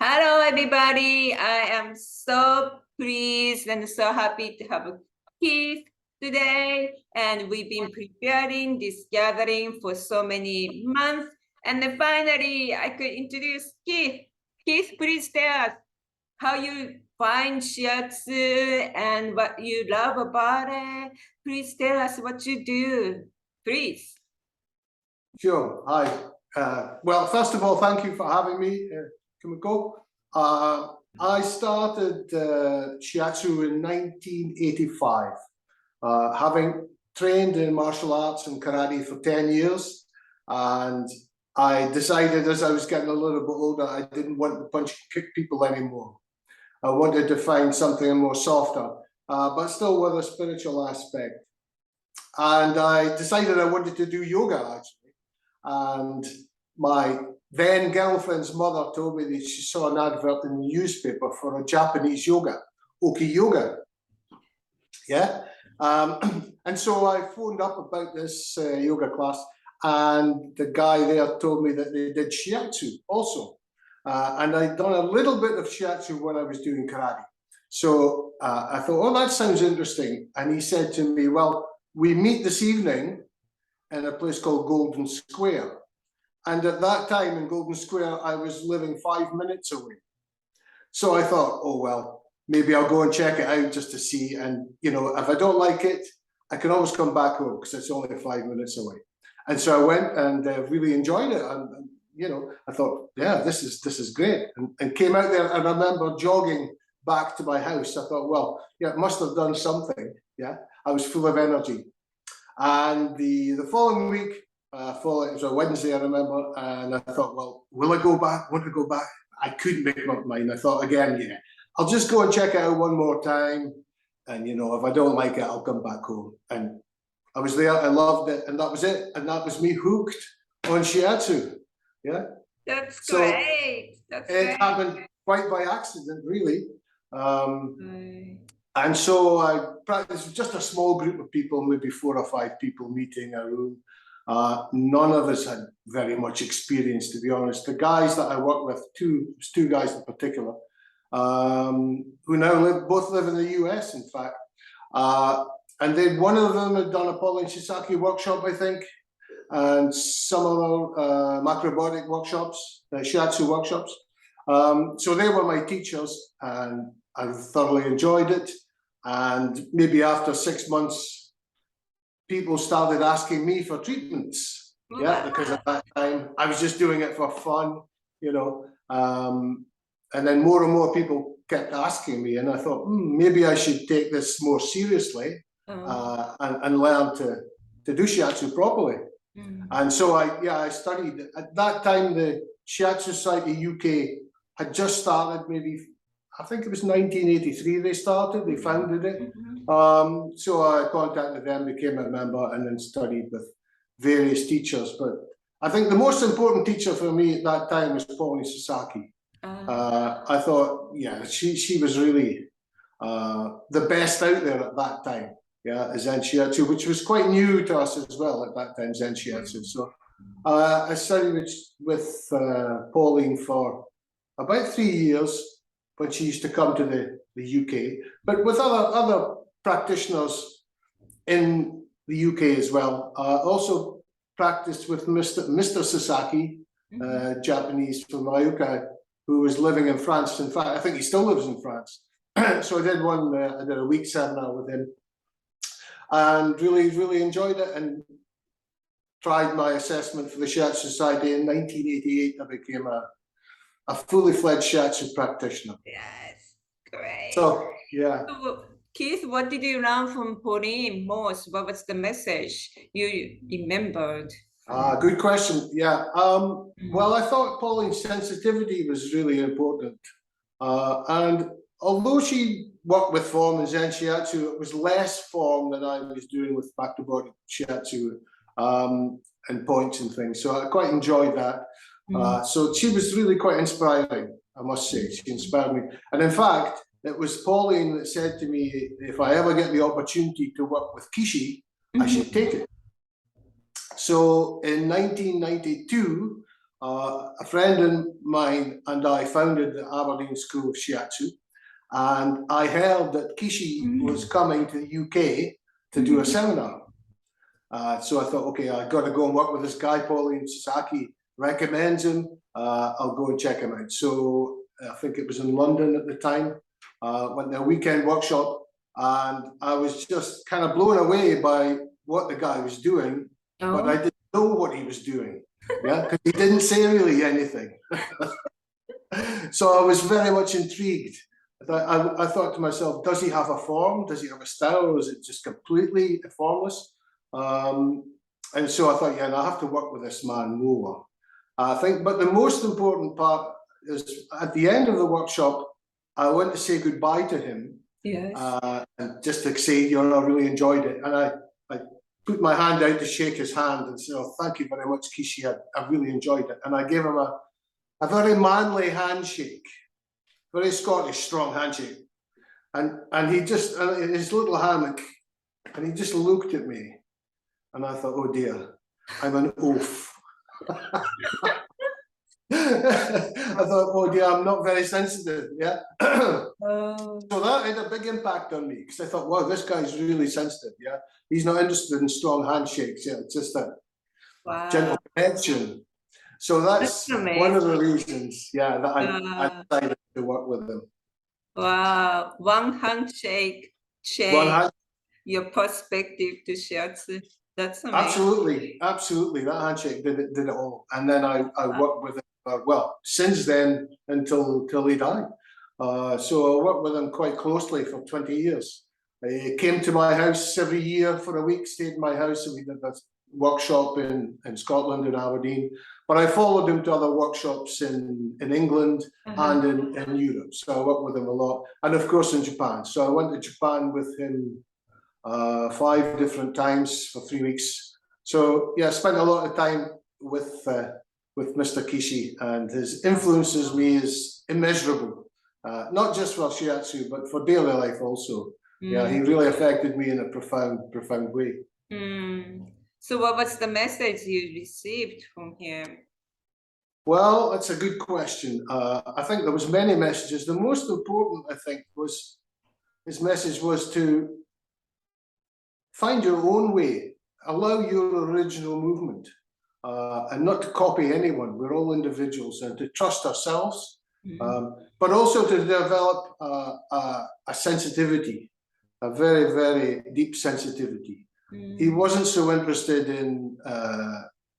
Hello, everybody. I am so pleased and so happy to have Keith today. And we've been preparing this gathering for so many months. And then finally, I could introduce Keith. Keith, please tell us how you find Shiatsu and what you love about it. Please tell us what you do, please. Sure. Hi. Well, first of all, thank you for having me. Can we go? I started Shiatsu in 1985, having trained in martial arts and karate for 10 years. And I decided as I was getting a little bit older, I didn't want to punch and kick people anymore. I wanted to find something more softer, but still with a spiritual aspect. And I decided I wanted to do yoga, actually. And my then girlfriend's mother told me that she saw an advert in the newspaper for a Japanese yoga, Oki Yoga. Yeah. And so I phoned up about this yoga class, and the guy there told me that they did Shiatsu also. And I'd done a little bit of Shiatsu when I was doing karate. So I thought, oh, that sounds interesting. And he said to me, well, we meet this evening in a place called Golden Square. And at that time in Golden Square, I was living 5 minutes away. So I thought, oh, well, maybe I'll go and check it out just to see. And, you know, if I don't like it, I can always come back home because it's only 5 minutes away. And so I went and really enjoyed it. And, you know, I thought, yeah, this is great. And came out there, and I remember jogging back to my house. I thought, well, yeah, it must have done something. Yeah, I was full of energy. And the following week, it was a Wednesday, I remember, and I thought, well, will I go back? Want to go back? I couldn't make up my mind. I thought again, yeah, I'll just go and check it out one more time. And, you know, if I don't like it, I'll come back home. And I was there, I loved it, and that was it. And that was me hooked on Shiatsu. Yeah. That's so great. It happened quite by accident, really. And so I practiced just a small group of people, maybe 4 or 5 people meeting a room. None of us had very much experience, to be honest. The guys that I worked with, two guys in particular, who now both live in the US, in fact. And then one of them had done a Pauline Shisaki workshop, I think, and some other macrobiotic workshops, Shiatsu workshops. So they were my teachers, and I thoroughly enjoyed it. And maybe after 6 months, people started asking me for treatments. Yeah, because at that time I was just doing it for fun, you know. And then more and more people kept asking me, and I thought, maybe I should take this more seriously and learn to do Shiatsu properly. And so I studied. At that time, the Shiatsu Society UK had just started, maybe, I think it was 1983 they started, they founded it. So I contacted them, became a member, and then studied with various teachers. But I think the most important teacher for me at that time was Pauline Shisaki. I thought, yeah, she was really the best out there at that time. Yeah, Zen Shiatsu, which was quite new to us as well at that time, Zen Shiatsu. So I studied with Pauline for about 3 years when she used to come to the UK, but with other practitioners in the UK as well. Also practiced with Mr. Sasaki, Japanese from Ryuka, who was living in France. In fact, I think he still lives in France. So I did a week seminar with him, and really enjoyed it, and tried my assessment for the Shiatsu Society in 1988. I became a fully fledged Shiatsu practitioner. Yes, great. So, yeah. So, Keith, what did you learn from Pauline most? What was the message you remembered? Good question. Yeah. Well, I thought Pauline's sensitivity was really important. And although she worked with form in Zen Shiatsu, it was less form than I was doing with macrobiotic Shiatsu and points and things. So I quite enjoyed that. So she was really quite inspiring, I must say. She inspired me. And in fact, it was Pauline that said to me, if I ever get the opportunity to work with Kishi, I should take it. So in 1992, a friend of mine and I founded the Aberdeen School of Shiatsu, and I heard that Kishi was coming to the UK to do a seminar. So I thought, okay, I've got to go and work with this guy, Pauline Sasaki recommends him. I'll go and check him out. So I think it was in London at the time. Went to a weekend workshop, and I was just kind of blown away by what the guy was doing, but I didn't know what he was doing, yeah, because he didn't say really anything. So I was very much intrigued. I thought to myself, does he have a form? Does he have a style, or is it just completely formless? And so I thought, yeah, I have to work with this man more. I think, but the most important part is at the end of the workshop, I went to say goodbye to him. Yes. And just to say, you know, I really enjoyed it. And I put my hand out to shake his hand and say, oh, thank you very much, Kishi. I really enjoyed it. And I gave him a very manly handshake, very Scottish, strong handshake. And he just, his little hand, and he just looked at me. And I thought, oh dear, I'm an oaf. I thought, oh dear, I'm not very sensitive, yeah. So that had a big impact on me, because I thought, wow, this guy's really sensitive, yeah. He's not interested in strong handshakes, yeah, it's just a gentle connection. So that's one of the reasons, yeah, that I decided to work with him. Wow, one handshake changed your perspective to Shiatsu. That's amazing. Absolutely, absolutely. That handshake did it all. And then I worked with him, well, since then until he died. So I worked with him quite closely for 20 years. He came to my house every year for a week, stayed in my house, and we did a workshop in Scotland and Aberdeen. But I followed him to other workshops in England and in Europe. So I worked with him a lot. And of course in Japan. So I went to Japan with him 5 different times for 3 weeks. So yeah, I spent a lot of time with Mr. Kishi, and his influences me is immeasurable. Not just for Shiatsu, but for daily life also. Yeah, he really affected me in a profound way. So what was the message you received from him? Well, that's a good question. I think there was many messages. The most important, I think, was his message was to find your own way, allow your original movement, and not to copy anyone. We're all individuals, and to trust ourselves, but also to develop a sensitivity, a very, very deep sensitivity. He wasn't so interested in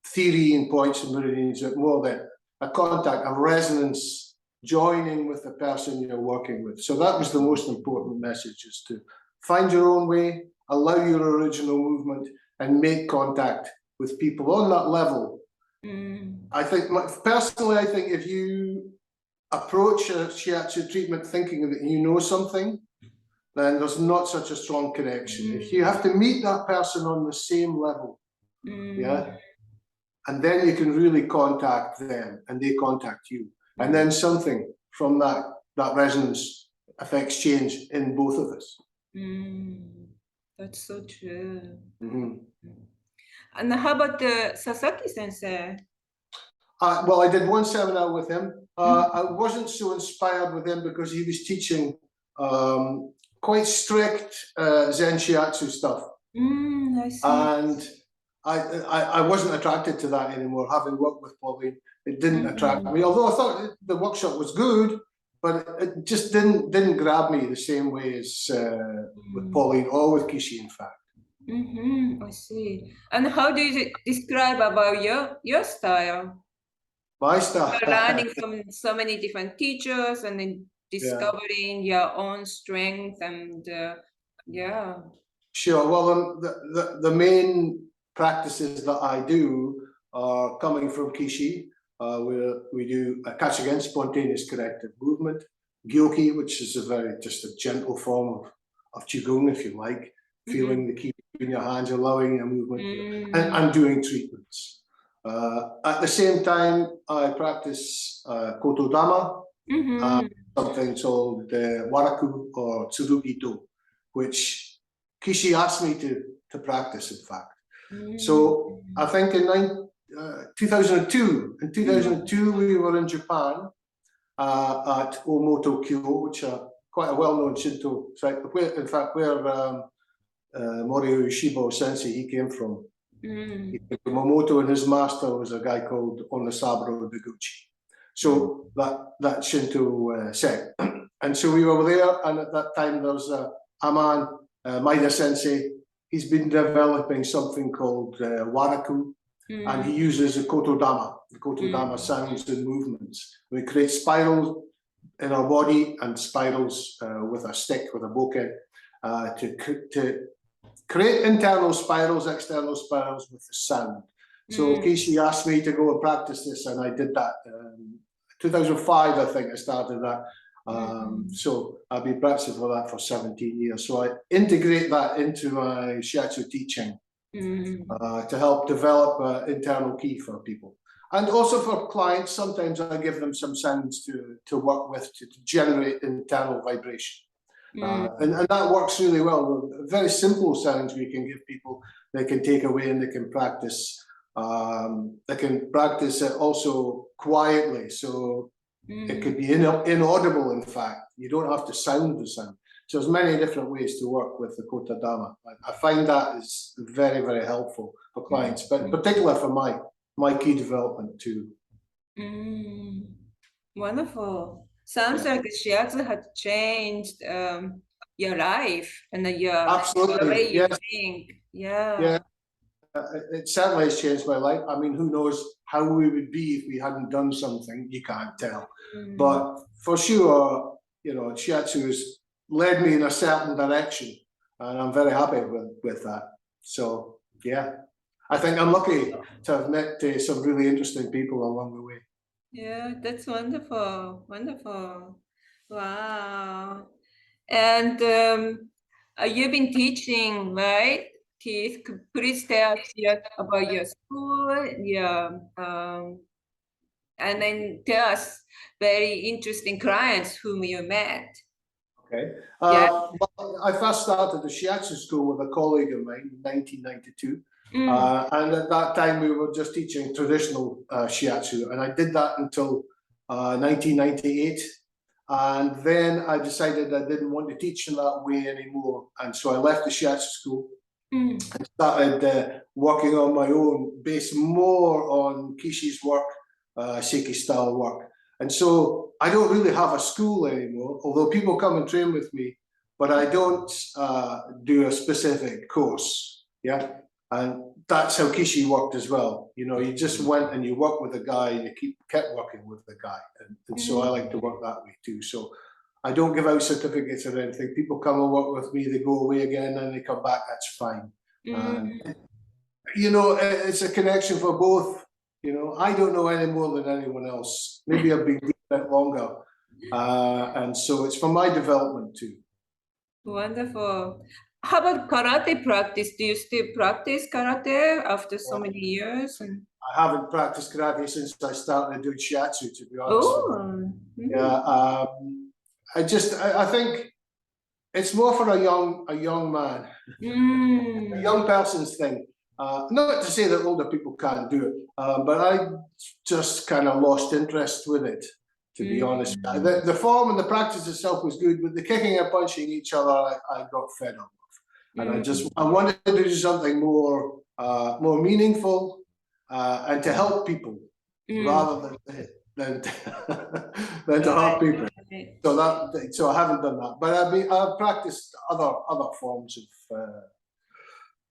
theory and points and meridians, but more than a contact, a resonance, joining with the person you're working with. So that was the most important message, is to find your own way, allow your original movement, and make contact with people on that level. I think, personally, I think if you approach a Shiatsu treatment thinking that you know something, then there's not such a strong connection. If you have to meet that person on the same level, yeah, and then you can really contact them and they contact you. And then something from that resonance affects change in both of us. That's so true. And how about the Sasaki sensei? Well, I did one seminar with him. I wasn't so inspired with him because he was teaching quite strict Zen Shiatsu stuff. I see. And I wasn't attracted to that anymore, having worked with Pauline. It didn't attract me, although I thought the workshop was good, but it just didn't grab me the same way as with Pauline or with Kishi, in fact. I see. And how do you describe about your style? My style? You're learning from so many different teachers and then discovering your own strength and yeah. Sure. Well, the main practices that I do are coming from Kishi, where we do a catch again, spontaneous corrective movement, Gyoki, which is just a gentle form of Qigong, if you like, feeling the ki in your hands, allowing your movement, and doing treatments. At the same time, I practice Kotodama, something called Waraku or Tsurugi-do, which Kishi asked me to practice, in fact. So I think 2002. In 2002, we were in Japan at Omoto Kyo, which are quite a well-known Shinto site. In fact, where Morihei Ueshiba sensei, he came from. He came from Omoto, and his master was a guy called Onosaburo Deguchi. So that Shinto sect. And so we were there, and at that time there was a man, Maida Sensei. He's been developing something called Waraku, and he uses the Kotodama sounds and movements. We create spirals in our body and spirals with a stick, with a bokken, to create internal spirals, external spirals with the sound. So Kishi asked me to go and practice this, and I did that. 2005, I think I started that. So I've been practicing for that for 17 years. So I integrate that into my Shiatsu teaching to help develop internal ki for people. And also for clients, sometimes I give them some sounds to work with to generate internal vibration. And that works really well. Very simple sounds we can give people, they can take away and they can practice. They can practice it also quietly. So it could be inaudible, in fact. You don't have to sound the sound. So there's many different ways to work with the Kotodama. I find that is very, very helpful for clients, but in particular for my ki development too. Wonderful. Sounds like Shiatsu had changed your life and your Absolutely. the way you Yes. think. Yeah. It certainly has changed my life. I mean, who knows how we would be if we hadn't done something? You can't tell. But for sure, you know, Shiatsu has led me in a certain direction, and I'm very happy with that. So, yeah, I think I'm lucky to have met some really interesting people along the way. Yeah, that's wonderful. Wonderful. Wow. And you've been teaching, right? Keith, please tell us about your school, and then tell us very interesting clients whom you met. Okay. Well, I first started the Shiatsu school with a colleague of mine in 1992. And at that time, we were just teaching traditional Shiatsu. And I did that until 1998. And then I decided I didn't want to teach in that way anymore. And so I left the Shiatsu school and started working on my own, based more on Kishi's work, Seiki style work. And so I don't really have a school anymore, although people come and train with me, but I don't do a specific course. Yeah. And that's how Kishi worked as well. You know, you just went and you work with a guy and you kept working with the guy. And so I like to work that way too. So I don't give out certificates or anything. People come and work with me, they go away again and they come back, that's fine. And, you know, it's a connection for both. You know, I don't know any more than anyone else. Maybe I've been doing it longer. And so it's for my development too. Wonderful. How about karate practice? Do you still practice karate after so many years? I haven't practiced karate since I started doing Shiatsu, to be honest. Oh. Yeah. I think it's more for a young man, a young person's thing. Not to say that older people can't do it, but I just kind of lost interest with it, to be honest. The form and the practice itself was good, but the kicking and punching each other, I got fed up with. And I wanted to do something more meaningful and to help people rather than to help people. So I haven't done that, but I've practiced other forms of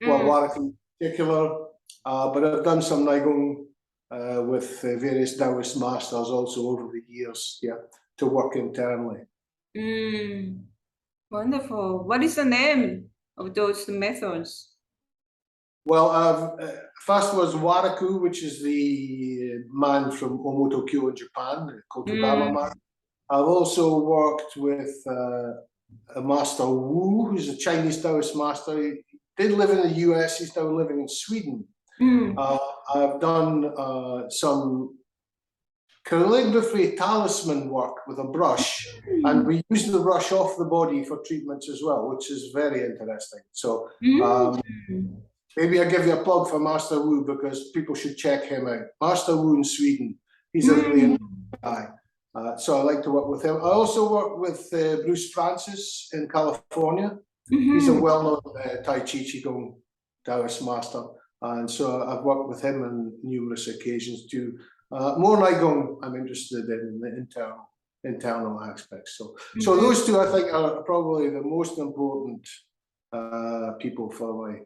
Waraku in particular, but I've done some Naigung with various Taoist masters also over the years, yeah, to work internally. Wonderful. What is the name of those methods? Well, first was Waraku, which is the man from Omoto Kyo in Japan, the Kotodama man. I've also worked with a master Wu, who's a Chinese Taoist master. He did live in the US, he's now living in Sweden. I've done some calligraphy talisman work with a brush, and we use the brush off the body for treatments as well, which is very interesting. So maybe I give you a plug for Master Wu because people should check him out. Master Wu in Sweden. He's a really interesting guy. So I like to work with him. I also work with Bruce Francis in California. He's a well-known Tai Chi Qigong Taoist master. And so I've worked with him on numerous occasions too. More Nigong, I'm interested in the internal aspects. So those two, I think, are probably the most important people for my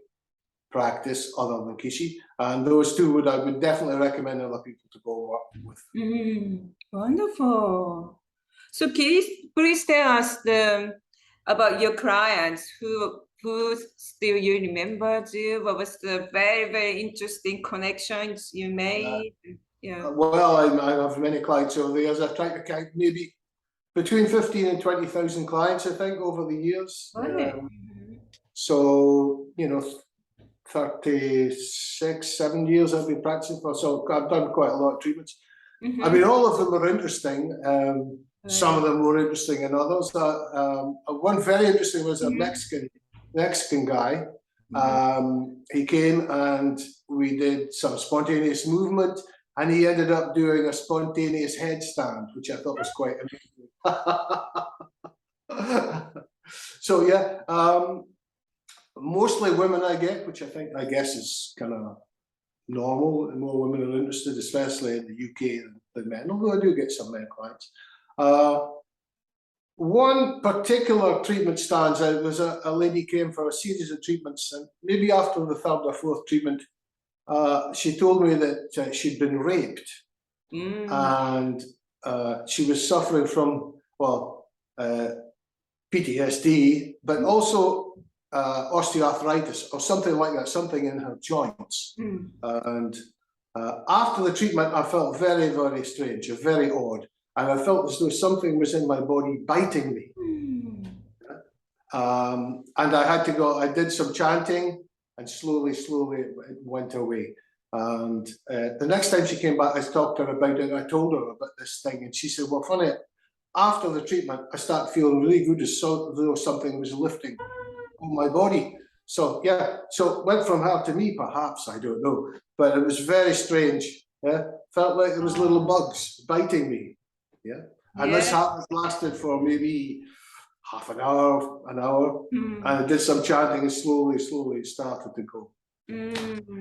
practice other than Kishi. And those two I would definitely recommend other people to go work with. Wonderful. So please tell us about your clients who still you remember you. What was the very, very interesting connections you made? Yeah. Well, I have many clients over the years. I've tried to count maybe between 15 and 20,000 clients, I think, over the years. So, 36, 7 years I've been practicing for, so I've done quite a lot of treatments. I mean, all of them were interesting. Some of them were interesting than others. One very interesting was a Mexican guy. He came and we did some spontaneous movement, and he ended up doing a spontaneous headstand, which I thought was quite amazing. So yeah, mostly women I get, which I guess is kind of normal. More women are interested, especially in the UK, than men, although I do get some men clients. One particular treatment stands out. There's a lady came for a series of treatments, and maybe after the third or fourth treatment, she told me that she'd been raped, and she was suffering from, well, PTSD, but also osteoarthritis or something like that, something in her joints. And after the treatment, I felt very, very strange, very odd. And I felt as though something was in my body biting me. And I had to go, I did some chanting, and slowly it went away. And the next time she came back, I talked to her about it. I told her about this thing, and she said, well, funny, after the treatment, I started feeling really good, as though something was lifting on my body. So yeah, so it went from her to me, perhaps, I don't know. But it was very strange. Yeah, felt like there was little bugs biting me. Yeah, and this lasted for maybe half an hour, and I did some chanting, and slowly it started to go.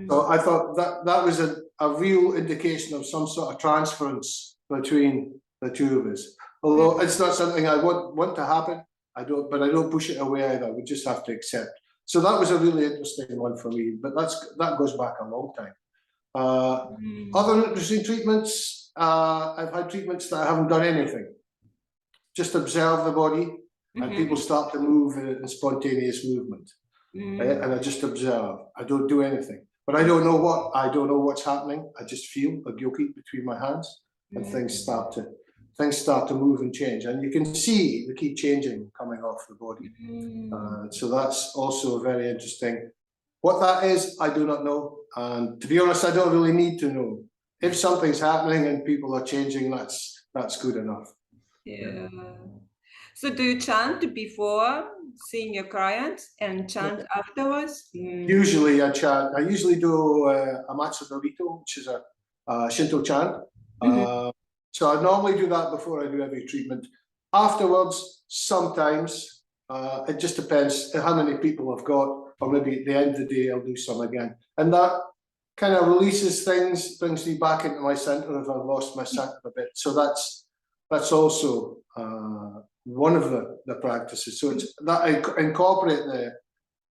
So I thought that was a real indication of some sort of transference between the two of us. Although it's not something I want to happen, but I don't push it away either. We just have to accept. So that was a really interesting one for me, but that goes back a long time. Other interesting treatments. I've had treatments that I haven't done anything. Just observe the body, and people start to move in spontaneous movement. And I just observe. I don't do anything. But I don't know what's happening. I just feel a gyoki between my hands, and things start to move and change. And you can see the ki changing coming off the body. So that's also very interesting. What that is, I do not know. And to be honest, I don't really need to know. If something's happening and people are changing, that's good enough. Yeah. So do you chant before seeing your clients and chant afterwards? Usually I chant. I usually do a Matsu Dorito, which is a Shinto chant. So I normally do that before I do every treatment. Afterwards, sometimes, it just depends how many people I've got, or maybe at the end of the day, I'll do some again. And that kind of releases things, brings me back into my center if I've lost my center a bit. So that's also one of the practices. So it's that I incorporate the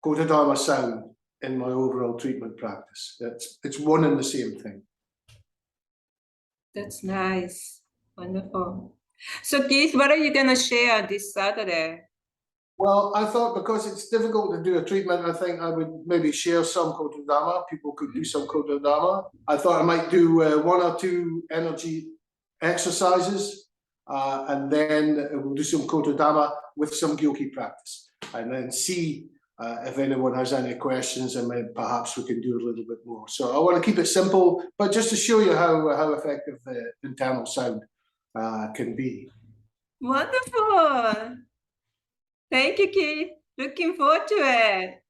Kota Dharma sound in my overall treatment practice. It's one and the same thing. That's nice. Wonderful. So Keith, what are you going to share this Saturday? Well, I thought because it's difficult to do a treatment, I think I would maybe share some Kota Dharma. People could do some Kota Dharma. I thought I might do 1 or 2 energy exercises, and then we'll do some Kota Dharma with some Gyoki practice, and then see if anyone has any questions, and maybe perhaps we can do a little bit more. So I want to keep it simple, but just to show you how effective the internal sound can be. Wonderful. Thank you, Keith. Looking forward to it.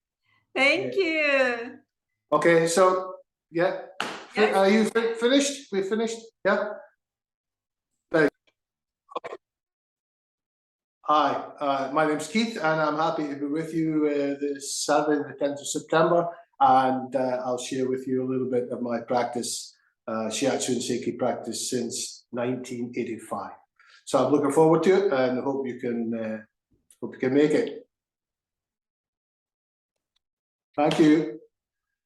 Thank you. Okay, so yeah, Yes. are you finished? We finished? Yeah. Very good. Hi, my name's Keith, and I'm happy to be with you this Saturday, the 10th of September, and I'll share with you a little bit of my practice, Shiatsu and Sei Ki practice since 1985. So I'm looking forward to it, and hope you can make it. Thank you.